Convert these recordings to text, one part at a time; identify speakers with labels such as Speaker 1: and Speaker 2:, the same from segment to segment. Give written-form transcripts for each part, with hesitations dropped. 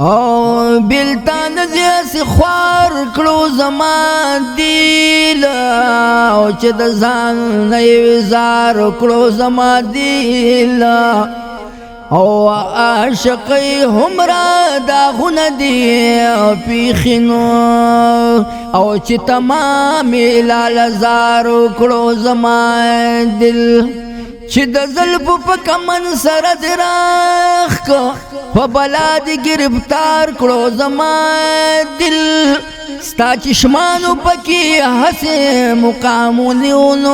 Speaker 1: او بلتان دیسی خوار کلو زمان دیل او چه د ځان نیوزار کلو زمان دیل او عاشقی همرا داغون دی پیخینو او چه تمامی لالزار کلو زمان دل چه د زلف په کمن سره دراخ کو په بلا دی گرفتار کلو زمان دل ستا چشمانو پکی حسی مقامونیونو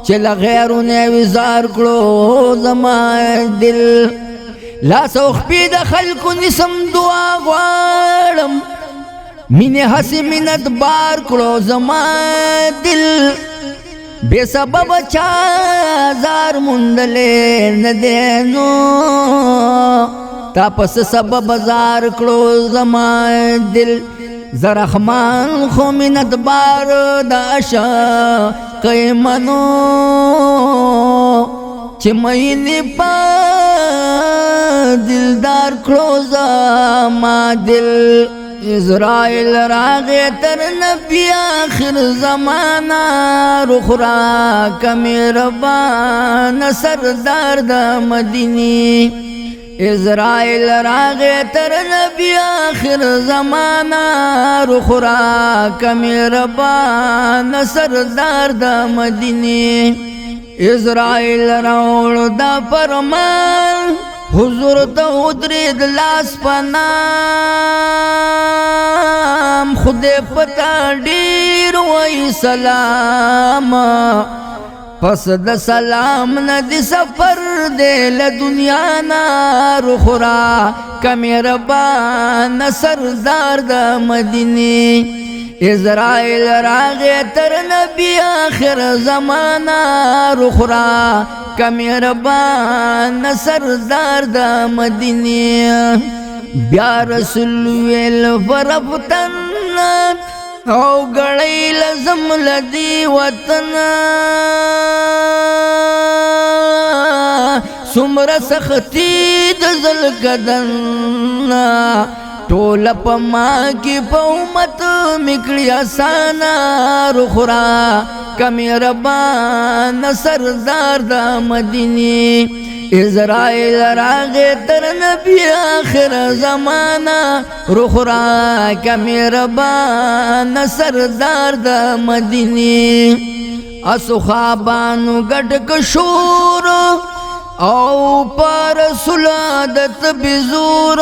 Speaker 1: چل غیرو نیوزار کلو زمان دل لا سوخ پی دا خلکو نسم دعا غوارم مینی حسی منت بار کلو زمان دل بے سبب چازار مندلے ندینو تا پس سبب زار کلو زمان دل زرخمان خو منت بار داشا قیمنو چه مینی پا دلدار کلو زمان دل اسرائیل راغی تر نبی آخر زمانہ رخرا کمی ربان سردار دا مدینی اسرائیل راغی تر نبی آخر زمانہ رخرا کمی ربان سردار دا مدینی اسرائیل راوڑ دا فرمان حضور تا ادرید لاس پنام خود پتا ډیر وای سلام پس د سلام ندی سفر دے لدنیا نا رخرا کمیربان سردار دا مدینی اسرائیل راغی تر نبی آخر زمانہ رخرا کمیربان سردار دا مدینی بیا رسول ویل فرفتن او گڑی لزم لدی وطن سمر سختی دزل کدن ټول په ما کې په امت میکړی آسانا رخرا کمیربان سردار د مدینی اسرائیل راغی تر نبی آخر زمانہ رخرا کمیربان سردار د مدینی اسو خوابانو ګډ کشور او پر سلادت بزور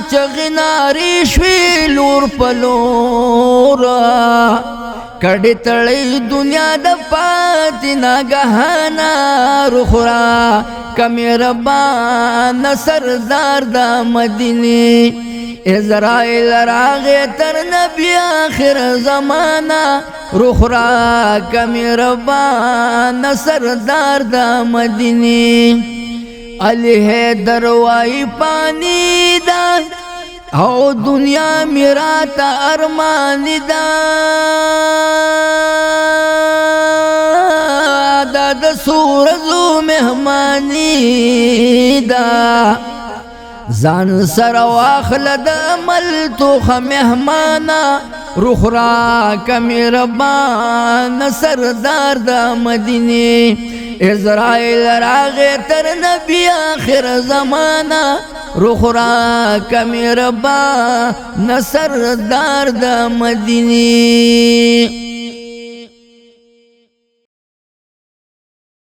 Speaker 1: چغناری شوی لور پلور کڑی تڑی دنیا دا پاتی ناگہانا رخرا کمیربان سردار دا مدینی اسرائیل راغی تر نبی آخر زمانہ رخرا کمیربان سردار دا مدینی علی حیدر وائی پانی دا او دنیا میرا تا ارمانی دا دا سورزو مہمانی دا زان سر واخل د عمل توخ مهمانا رخرا کمیربان سردار د مدینی اسرائیل راغی تر نبی آخر زمانہ رخرا کمیربان سردار د مدینی